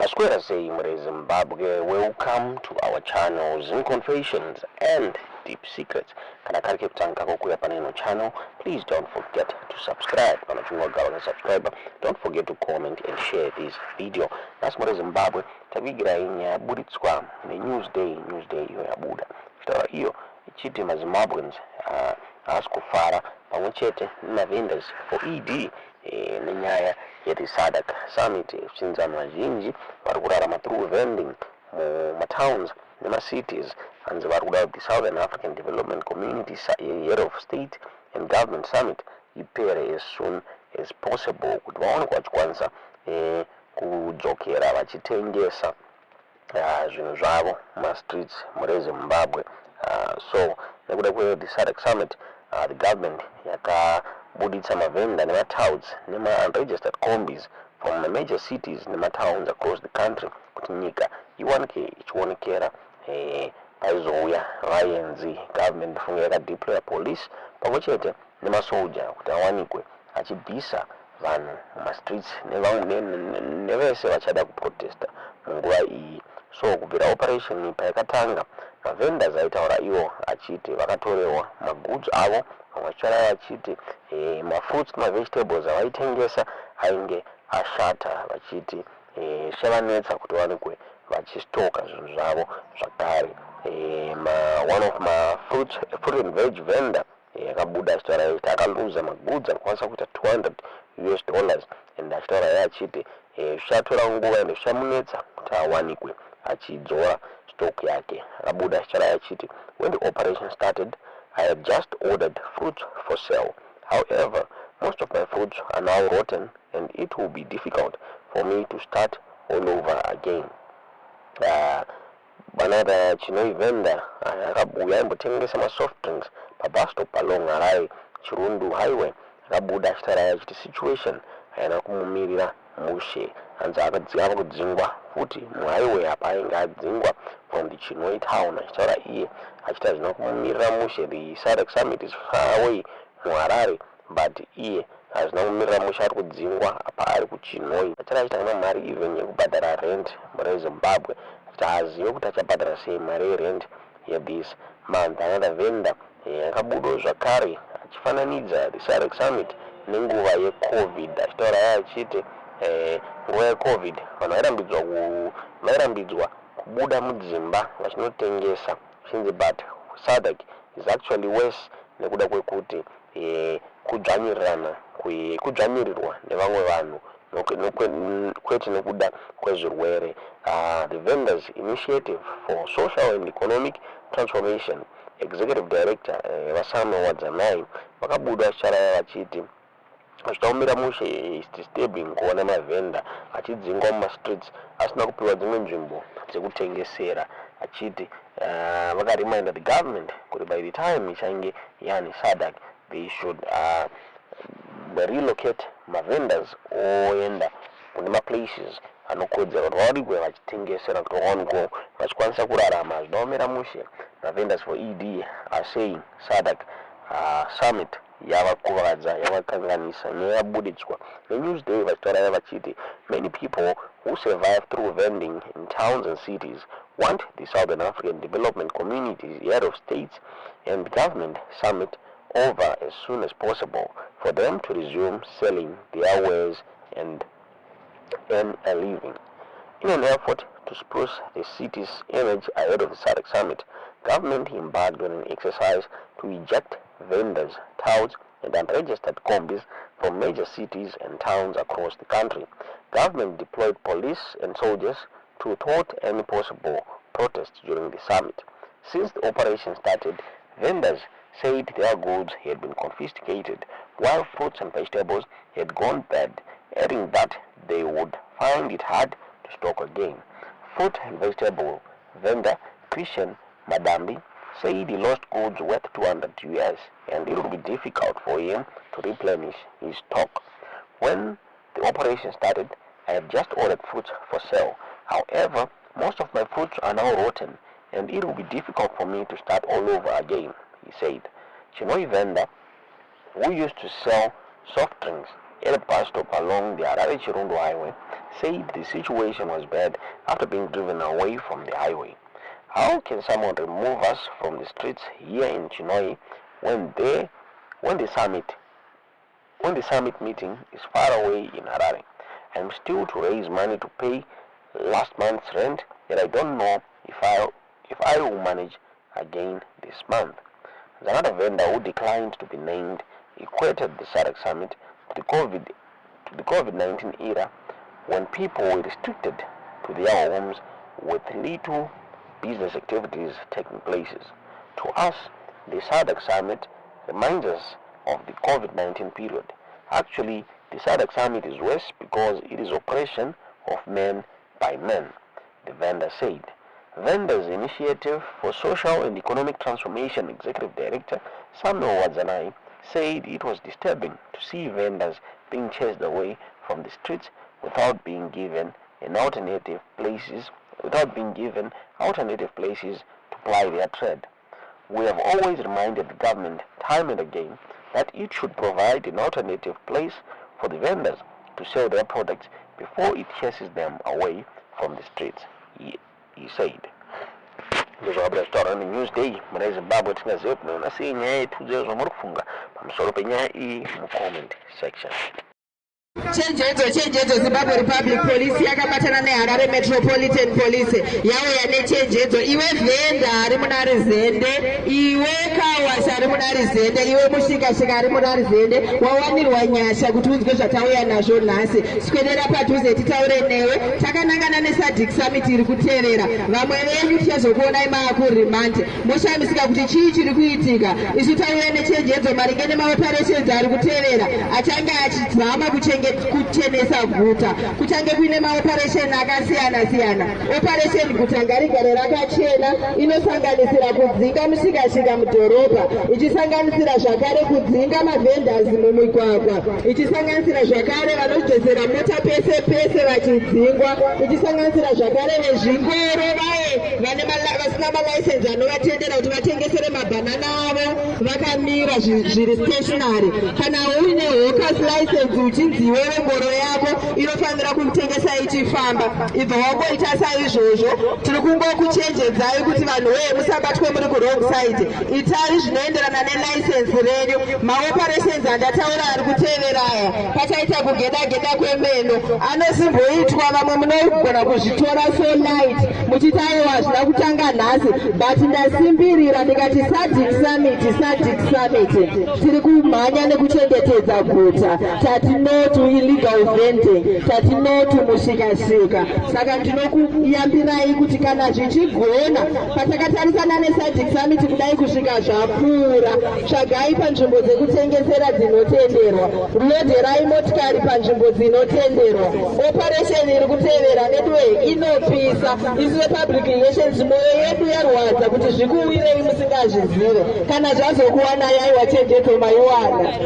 Masquera say Zimbabwe, welcome to our channel Zin Confessions and Deep Secrets. Kana kari keputanga kokuya paneno channel, please don't forget to subscribe. Kana chungwa subscriber, don't forget to comment and share this video. Masquera Zimbabwe, tavigira inya buditswa ne Newsday iyo ya Buda. Fitawa iyo ichiti Zimbabweans askufara pamwechete na Vendors4ED nenyaya yeti SADC summit echinzano vazhinji vari kurarama through vending mutowns nemacities hanzi vari kuda kuti the Southern African Development Community Head of State and Government Summit ipere as soon as possible kuti vaone vachikwanisa kudzokera vachitengesa zvinhu zvavo mumastreets muri Zimbabwe. So nekuda kwe the SADC summit the government yakabuditsa mavenda nematowns nema-unregistered combis from the major cities nematowns across the country kuti nyika iwanike ichionekera paizouya vaenzi government funge yakadeploya police pamwechete nemasoja kuti awanikwe achibvisa vanhu mumastreets nevese vachada kuprotesta munguva iyi. So kubvira operation payakatanga mavendors aitaura ivo achiti vakatorewa magoods avo vachara vachiti mafruits nemavegetables avaitengesa ainge ashata vachiti zvavanetsa kuti vaonekwe vachistoka zvinhu zvavo zvakare. One of my fruit and veg vendor yakabuda achitaura kuti akaluza magoods anokwanisa kuita $200 and achitaura iye achiti zvichatora nguva ende zvichamunetsa kuti awanikwe achidzora stock yake. Akabuda achitaura achiti when the operation started I had just ordered fruits for sale. However, most of my fruits are now rotten and it will be difficult for me to start all over again. Another Chinoi vendor akabuya imbotengesa masoft drinks pabus stop along Harare Chirundu highway. Akabuda achitaura achiti situation haina kumumirira mushe hanzi akadzingwa kudzingwa futi muhighway apa ainge adzingwa from the Chinoi town. Achitaura iye achita zvino kumumirira mushe. The SADC summit is far away muHarare but iye hazvina kumumirira mushe ari kudzingwa apa ari kuChinoi. Achara achita kana mari even yekubhadhara rent muri Zimbabwe kuti azive kuti achabhadhara sei mari yerent yethis month. Another vendor akabudawo zvakare achifananidza the SADC summit nenguva yeCovid achitaura iye achiti nguva yeCovid vanhu vairambidzwa kubuda mudzimba vachinotengesa chinzi but SADC is actually worse nekuda kwekuti kudzvanyirirwa nevamwe vanhu kwete nekuda kwezvirwere. The Vendors Initiative for Social and Economic Transformation Executive Director Vanhu Vatsamwa vakabuda vachitaura vachiti zvitaumira mushe is disturbing kuona mavenda achidzingwa mumastreets asina kupiwa dzimwe nzvimbo dzekutengesera. Achiti vakareminder the government kuti by the time ichange yani SADC they should relocate mavendors oenda kune maplaces anokodzera kuti vawanikwe vachitengesera kuti vawanikwe vachikwanisa kurarama. Zvinoomera mushe Vendors4ED are saying SADC summit yavakuvadza yavakanganisa neyabuditswa neNewsday vachitaura vachiti many people who survive through vending in towns and cities want the Southern African Development Community Head of States and Government Summit over as soon as possible for them to resume selling their wares and earn a living. In an effort to spruce the city's image ahead of the SADC summit, government embarked on an exercise to eject vendors, touts, and unregistered combis from major cities and towns across the country. Government deployed police and soldiers to thwart any possible protests during the summit. Since the operation started, vendors said their goods had been confiscated, while fruits and vegetables had gone bad, adding that they would find it hard to stock again. Fruit and vegetable vendor Christian Madambi said he lost goods worth $200 and it would be difficult for him to replenish his stock. When the operation started, I had just ordered fruits for sale. However, most of my fruits are now rotten and it will be difficult for me to start all over again, he said. Chinoi vendor, who used to sell soft drinks at a bus stop along the Harare-Chirondo highway said the situation was bad after being driven away from the highway. How can someone remove us from the streets here in Chinhoyi when the summit meeting is far away in Harare? I'm still to raise money to pay last month's rent, yet I don't know if I will manage again this month. There's another vendor who declined to be named equated the SADC summit to the COVID-19 era when people were restricted to their homes with little business activities taking places. To us, the SADC summit reminds us of the COVID-19 period. Actually, the SADC summit is worse because it is oppression of men by men, the vendor said. Vendors Initiative for Social and Economic Transformation Executive Director Samuel Wadzanai said it was disturbing to see vendors being chased away from the streets without being given alternative places to ply their trade. We have always reminded the government time and again that it should provide an alternative place for the vendors to sell their products before it chases them away from the streets, he said. Ndizobra story on Newsday mwana Zimbabwe tingaziwe kunaona sinyaya yetuzezo muri kufunga pamusoro penyaya iyi mu-comment section. Chenjedzo Zimbabwe Republic Police yakabatana neHarare Metropolitan Police yauya nechenjedzo. Iwe venda ari munarizende, iwe kawasha ari munarizende, iwe mushikashika ari munarizende, wawanirwa nyasha kuti unzwe zvatauya nazvo nhasi. Swedera padhuze titaure newe. Takanangana neSADC summit iri kuteerera. Vamwe venyu tichazokuonai maakurimande. Moshamisika kuti chii chiri kuitika. Isu tauya nechenjedzo maringe nemaoperations ari kuteerera achange achizama kuchenesa guta. Kuchange kuine maoperation akasiyana. Operation guta ngarigare rakachena inosanganisira kudzinga mushikashika mudhorobha, ichisanganisira zvakare kudzinga mavendors mumigwagwa, ichisanganisira zvakare vanodzodzera mota pese vachidzingwa, ichisanganisira zvakare vezvingoro vaye vasina malaisensi anovatendera kuti vatengesere mabhanana avo vakamira zviri stationary. Kana uine hawkers license uchinzi wewe ngoro yako inofanira kutengesa ichifamba. Ibva wangoita saizvozvo tiri kungokuchenjedzai kuti vanhu weye musabatwe muri kurong side. Itai zvinoenderana nelicense renyu. Maoperations andataura ari kuteerera aya pachaita kugeda kwemeno anosimboitwa. Vamwe munogona kuzvitora so light muchitaiwa hazvina kutanga nhasi, but ndasimbirira ndikati SADC summit tiri kumhanya nekuchengetedza guta. Tatinotu illegal vending, tatinotu mushikashika. Saka ndinokuyambirai kuti kana zvichigona patakatarisana neSADC summit kudai kusvika zvapfuura, tsvagai panzvimbo dzekutengesera dzinotenderwa, rodherai motikari panzvimbo dzinotenderwa. Operation iri kuteerera network inopisa. Isu public relations moyo yedu yarwadza kuti zvikuwirei musingazvizive. Kana zvazokuwanai aiwa chenjedzo maiwana.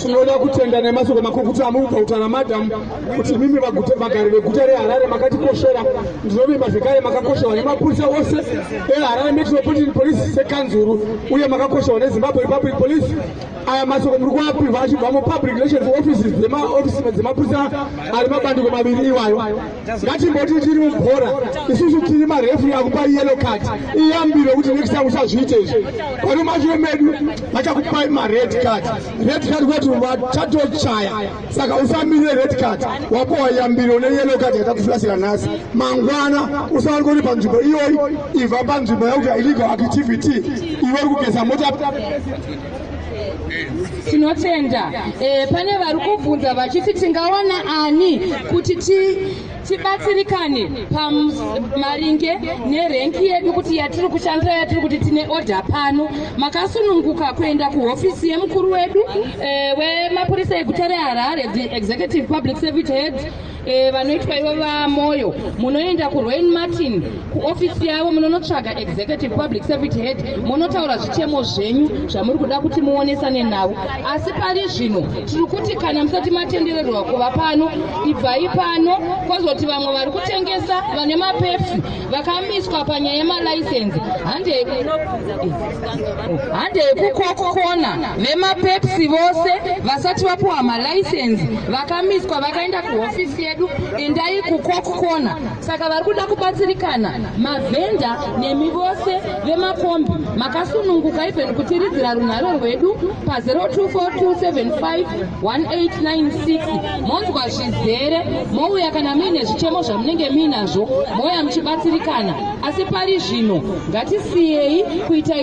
Tinoda kutenda nemashoko makuru kuti amugautana madam kuti mimi vagari veguta reHarare makatikoshera. Ndinovimba zvekare makakoshewa nemapurisa ose eHarare Metropolitan Police sekanzuru uye makakoshewa neZimbabwe Republic Police. Aya mashoko muri kuapirwa achibva mupublic relations offices dzemapurisa ari mabandiko maviri iwayo. Ngatimboti tiri mubhora isusu tiri marefuri akupa yellow card iyambiro kuti next time usazviite izvi. Pano mashure medu vachakupai mared card. Red card kuti vachatochaya, saka usamirire red card wapowa yambiro neyellow card yatakuflasira nhasi. Mangwana usavari panzvimbo iyoyi ibva panzvimbo yakuita illegal activity iwe uri kugeza mota. Tinotenda pane vari kubvunza vachiti tingawana ani kuti tibatsirikane pamaringe nerenki yedu kuti yatiri kushandira yatiri kuti tine order pano. Makasununguka kuenda kuhofisi yemukuru wedu wemapurisa eguta reHarare, the executive public service head vanoitwa ivo vamoyo munoenda kuRain Martin kuofisi yavo munonotsvaga executive public safety head munotaura zvichemo zvenyu zvamuri kuda kuti muonesane navo. Asi pari zvino tiri kuti kana musati matendererwa kuva pano, ibvai pano, kwazoti vamwe vari kutengesa vane mapepsi vakamiswa panyaya yemalicense. Hande yekukokona vemapepsi vose vasati vapuwa malicense vakamiswa vakaenda kuhofisi yedu. Endai kukokona. Saka vari kuda kubatsirikana mavhenda nemi vose vemakombi makasununguka even kutiridzira runhare rwedu pa0242751896 monzwa zvizere mouya kana muine zvichemo zvamunenge muinazvo mouya muchibatsirikana. Asi pari zvino ngatisiyei kuita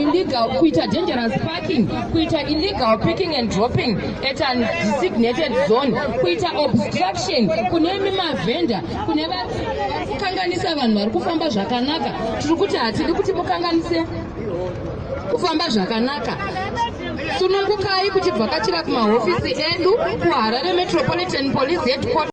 dangerous parking, kuita illegal picking and dropping at a designated zone, kuita obstruction kune mavhenda, kune kukanganisa vanhu vari kufamba zvakanaka. Tiri kuti hatidi kuti mukanganise kufamba zvakanaka. Sunungukai kuchivhakachira kumahofisi edu kuHarare Metropolitan Police Headquarters.